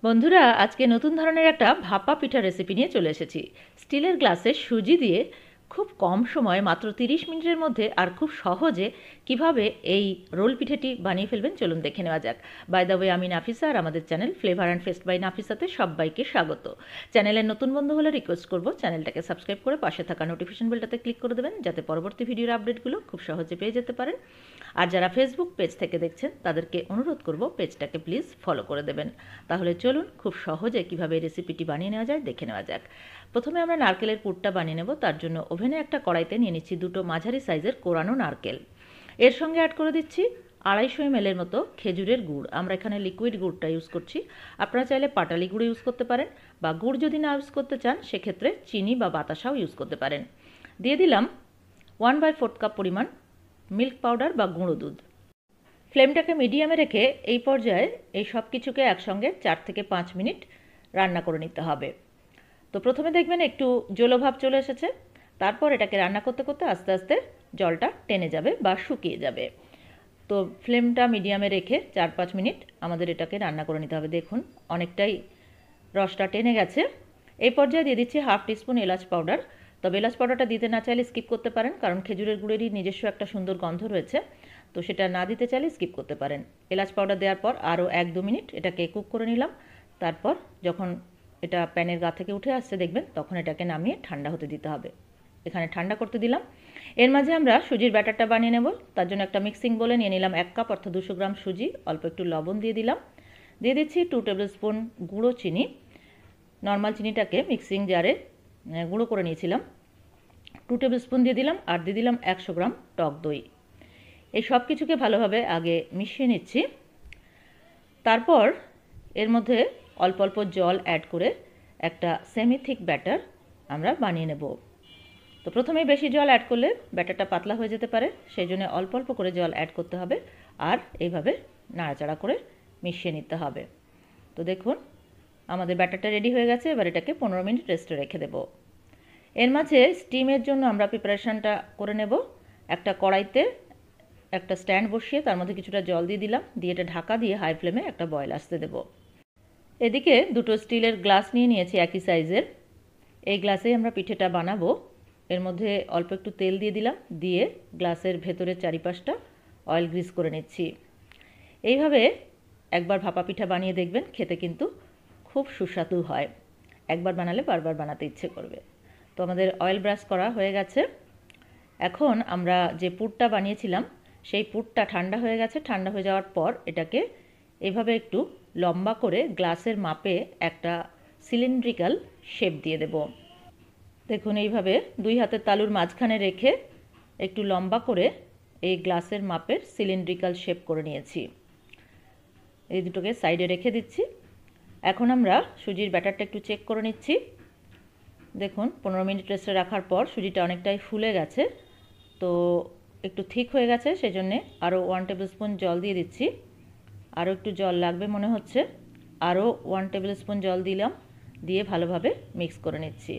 বন্ধুরা, আজকে নতুন ধরনের একটা ভাপা পিঠা রেসিপি নিয়ে চলে এসেছি। স্টিলের গ্লাসে সুজি দিয়ে খুব কম সময়ে মাত্র 30 মিনিটের মধ্যে আর খুব সহজে কিভাবে এই রোল পিঠেটি বানিয়ে ফেলবেন চলুন দেখে নেওয়া যাক। বাই দ্য ওয়ে, আমি নাফিসা আর আমাদের channel Flavour and Feast by নাফিসাতে সবাইকে স্বাগত। চ্যানেলের নতুন বন্ধু হলে রিকোয়েস্ট করব চ্যানেলটাকে সাবস্ক্রাইব করে পাশে থাকা নোটিফিকেশন বেলটাতে ক্লিক করে দেবেন, যাতে পরবর্তী ভিডিওর আপডেটগুলো খুব সহজে পেয়ে যেতে পারেন। আর যারা ফেসবুক পেজ থেকে দেখছেন তাদেরকে অনুরোধ করব পেজটাকে প্লিজ ফলো করে দেবেন। তাহলে চলুন খুব সহজে কিভাবে এই রেসিপিটি বানিয়ে নেওয়া যায় দেখে নেওয়া যাক। প্রথমে আমরা নারকেলের পুরটা বানিয়ে নেব। তার জন্য ওভেনে একটা কড়াইতে নিয়ে নিচ্ছি দুটো মাঝারি সাইজের কোরানো নারকেল। এর সঙ্গে অ্যাড করে দিচ্ছি 250 ml মতো খেজুরের গুড়। আমরা এখানে লিকুইড গুড়টা ইউজ করছি। আপনারা চাইলে পাটালি গুঁড়ো ইউজ করতে পারেন, বা গুড় যদি না ইউজ করতে চান সেক্ষেত্রে চিনি বা বাতাসাও ইউজ করতে পারেন। দিয়ে দিলাম 1/4 কাপ পরিমাণ মিল্ক পাউডার বা গুঁড়ো দুধ। ফ্লেমটাকে মিডিয়ামে রেখে এই পর্যায়ে এই সব কিছুকে একসঙ্গে 4 থেকে 5 মিনিট রান্না করে নিতে হবে। তো প্রথমে দেখবেন একটু জলভাব চলে এসেছে, তারপর এটাকে রান্না করতে করতে আস্তে আস্তে জলটা টেনে যাবে বা শুকিয়ে যাবে। তো ফ্লেমটা মিডিয়ামে রেখে 4-5 মিনিট আমাদের এটাকে রান্না করে নিতে হবে। দেখুন অনেকটাই রসটা টেনে গেছে। এই পর্যায়ে দিয়ে দিচ্ছি 1/2 টিস্পুন এলাচ পাউডার। তবে এলাচ পাউডারটা দিতে না চাইলে স্কিপ করতে পারেন, কারণ খেজুরের গুড়েরই নিজস্ব একটা সুন্দর গন্ধ রয়েছে, তো সেটা না দিতে চাইলে স্কিপ করতে পারেন। এলাচ পাউডার দেওয়ার পর আরও 1-2 মিনিট এটাকে কুক করে নিলাম। তারপর যখন এটা প্যানের গা থেকে উঠে আসছে দেখবেন, তখন এটাকে নামিয়ে ঠান্ডা হতে দিতে হবে। এখানে ঠান্ডা করতে দিলাম। এর মাঝে আমরা সুজির ব্যাটারটা বানিয়ে নেব। তার জন্য একটা মিক্সিং বোলে নিয়ে নিলাম 1 কাপ অর্থাৎ 200 গ্রাম সুজি, অল্প একটু লবণ দিয়ে দিলাম, দিয়ে দিচ্ছি 2 টেবিল স্পুন গুঁড়ো চিনি। নর্মাল চিনিটাকে মিক্সিং জারে গুঁড়ো করে নিয়েছিলাম। 2 টেবিল স্পুন দিয়ে দিলাম, আর দিয়ে দিলাম 100 গ্রাম টক দই। এই সব কিছুকে ভালোভাবে আগে মিশিয়ে নিচ্ছি। তারপর এর মধ্যে অল্প অল্প জল অ্যাড করে একটা সেমি থিক ব্যাটার আমরা বানিয়ে নেব। তো প্রথমেই বেশি জল অ্যাড করলে ব্যাটারটা পাতলা হয়ে যেতে পারে, সেই জন্য অল্প অল্প করে জল অ্যাড করতে হবে, আর এইভাবে নাড়াচাড়া করে মিশিয়ে নিতে হবে। তো দেখুন আমাদের ব্যাটারটা রেডি হয়ে গেছে। এবার এটাকে 15 মিনিট রেস্টে রেখে দেব। এর মাঝে স্টিমের জন্য আমরা প্রিপারেশনটা করে নেব। একটা কড়াইতে একটা স্ট্যান্ড বসিয়ে তার মধ্যে কিছুটা জল দিয়ে দিলাম, দিয়ে এটা ঢাকা দিয়ে হাই ফ্লেমে একটা বয়েল আসতে দেব। এদিকে দুটো স্টিলের গ্লাস নিয়ে নিয়েছি একই সাইজের। এই গ্লাসেই আমরা পিঠেটা বানাবো। এর মধ্যে অল্প একটু তেল দিয়ে দিলাম, দিয়ে গ্লাসের ভেতরের চারিপাশটা অয়েল গ্রিস করে নিচ্ছি। এইভাবে একবার ভাপা পিঠা বানিয়ে দেখবেন, খেতে কিন্তু খুব সুস্বাদু হয়। একবার বানালে বারবার বানাতে ইচ্ছে করবে। তো আমাদের অয়েল ব্রাশ করা হয়ে গেছে। এখন আমরা যে পুরটা বানিয়েছিলাম সেই পুরটা ঠান্ডা হয়ে গেছে। ঠান্ডা হয়ে যাওয়ার পর এটাকে এভাবে একটু লম্বা করে গ্লাসের মাপে একটা সিলিন্ড্রিক্যাল শেপ দিয়ে দেব। দেখুন এইভাবে 2 হাতের তালুর মাঝখানে রেখে একটু লম্বা করে এই গ্লাসের মাপের সিলিন্ড্রিক্যাল শেপ করে নিয়েছি। এই দুটোকে সাইডে রেখে দিচ্ছি। এখন আমরা সুজির ব্যাটারটা একটু চেক করে নিচ্ছি। দেখুন 15 মিনিট রেস্টে রাখার পর সুজিটা অনেকটাই ফুলে গেছে, তো একটু থিক হয়ে গেছে, সেজন্যে আরও 1 টেবিল স্পুন জল দিয়ে দিচ্ছি। আরও একটু জল লাগবে মনে হচ্ছে, আরও 1 টেবিল স্পুন জল দিলাম, দিয়ে ভালোভাবে মিক্স করে নিচ্ছি।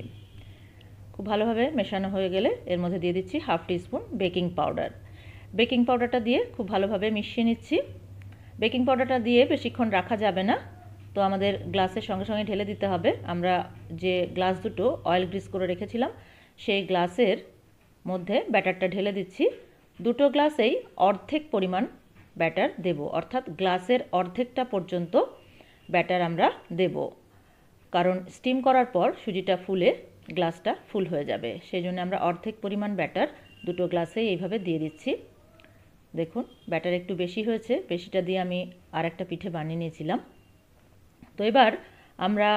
খুব ভালোভাবে মেশানো হয়ে গেলে এর মধ্যে দিয়ে দিচ্ছি 1/2 টিস্পুন বেকিং পাউডার। বেকিং পাউডারটা দিয়ে খুব ভালোভাবে মিশিয়ে নিচ্ছি। বেকিং পাউডারটা দিয়ে বেশিক্ষণ রাখা যাবে না, তো আমাদের গ্লাসের সঙ্গে সঙ্গে ঢেলে দিতে হবে। আমরা যে গ্লাস দুটো অয়েল গ্রিস করে রেখেছিলাম সেই গ্লাসের মধ্যে ব্যাটারটা ঢেলে দিচ্ছি। দুটো গ্লাসেই অর্ধেক পরিমাণ ব্যাটার দেব, অর্থাৎ গ্লাসের অর্ধেকটা পর্যন্ত ব্যাটার আমরা দেব, কারণ স্টিম করার পর সুজিটা ফুলে গ্লাসটা ফুল হয়ে যাবে, সেই জন্য আমরা অর্ধেক পরিমাণ ব্যাটার দুটো গ্লাসেই এইভাবে দিয়ে দিচ্ছি। দেখুন ব্যাটার একটু বেশি হয়েছে, বেশিটা দিয়ে আমি আর একটা পিঠে বানিয়ে নিয়েছিলাম। তো এবার আমরা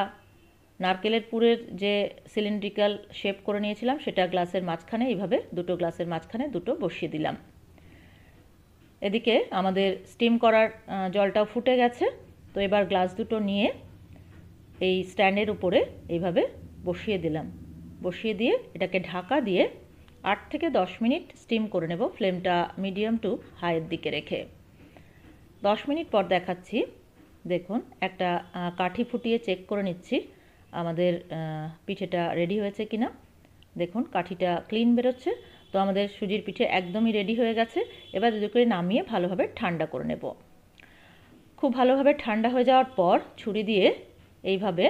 নারকেলের পুরের যে সিলিন্ড্রিক্যাল শেপ করে নিয়েছিলাম সেটা গ্লাসের মাঝখানে এইভাবে দুটো গ্লাসের মাঝখানে দুটো বসিয়ে দিলাম। এদিকে আমাদের স্টিম করার জলটাও ফুটে গেছে। তো এবার গ্লাস দুটো নিয়ে এই স্ট্যান্ডের উপরে এইভাবে বসিয়ে দিলাম। বসিয়ে দিয়ে এটাকে ঢাকা দিয়ে 8 থেকে 10 মিনিট স্টিম করে নেব, ফ্লেমটা মিডিয়াম টু হাইয়ের দিকে রেখে। 10 মিনিট পর দেখাচ্ছি। দেখুন একটা কাঠি ফুটিয়ে চেক করে নিচ্ছি আমাদের পিঠেটা রেডি হয়েছে কিনা। দেখুন কাঠিটা ক্লিন বেরোচ্ছে। তো আমাদের সুজির পিঠে একদমই রেডি হয়ে গেছে। এবার দুটোকে নামিয়ে ভালোভাবে ঠান্ডা করে নেব। খুব ভালোভাবে ঠান্ডা হয়ে যাওয়ার পর ছুরি দিয়ে এইভাবে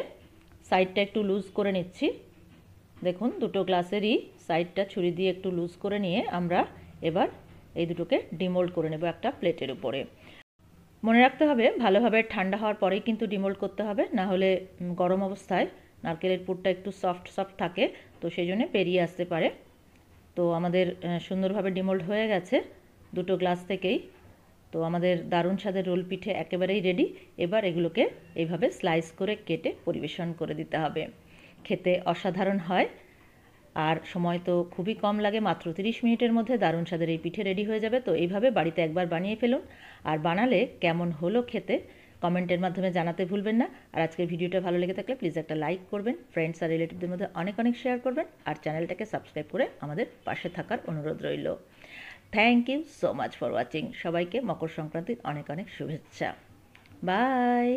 সাইডটা একটু লুজ করে নিচ্ছি। দেখুন দুটো গ্লাসেরই সাইডটা ছুরি দিয়ে একটু লুজ করে নিয়ে আমরা এবার এই দুটোকে ডিমোল্ড করে নেব একটা প্লেটের উপরে। মনে রাখতে হবে ভালোভাবে ঠান্ডা হওয়ার পরেই কিন্তু ডিমোল্ড করতে হবে, না হলে গরম অবস্থায় নারকেলের পুরটা একটু সফট সফট থাকে, তো সেই জন্য বেরিয়ে আসতে পারে। তো আমাদের সুন্দরভাবে ডিমোল্ড হয়ে গেছে দুটো গ্লাস থেকেই। তো আমাদের দারুণ স্বাদের রোল পিঠে একেবারেই রেডি। এবার এগুলোকে এইভাবে স্লাইস করে কেটে পরিবেশন করে দিতে হবে। খেতে অসাধারণ হয়, আর সময় তো খুবই কম লাগে, মাত্র 30 মিনিটের মধ্যে দারুণ স্বাদের এই পিঠে রেডি হয়ে যাবে। তো এইভাবে বাড়িতে একবার বানিয়ে ফেলুন, আর বানালে কেমন হলো খেতে কমেন্টের মাধ্যমে জানাতে ভুলবেন না। আর আজকের ভিডিওটা ভালো লেগে থাকলে প্লিজ একটা লাইক করবেন, ফ্রেন্ডস আর রিলেটিভদের মধ্যে অনেক অনেক শেয়ার করবেন, আর চ্যানেলটাকে সাবস্ক্রাইব করে আমাদের পাশে থাকার অনুরোধ রইল। Thank you so much for watching. সবাইকে মকর সংক্রান্তির অনেক অনেক শুভেচ্ছা। বাই।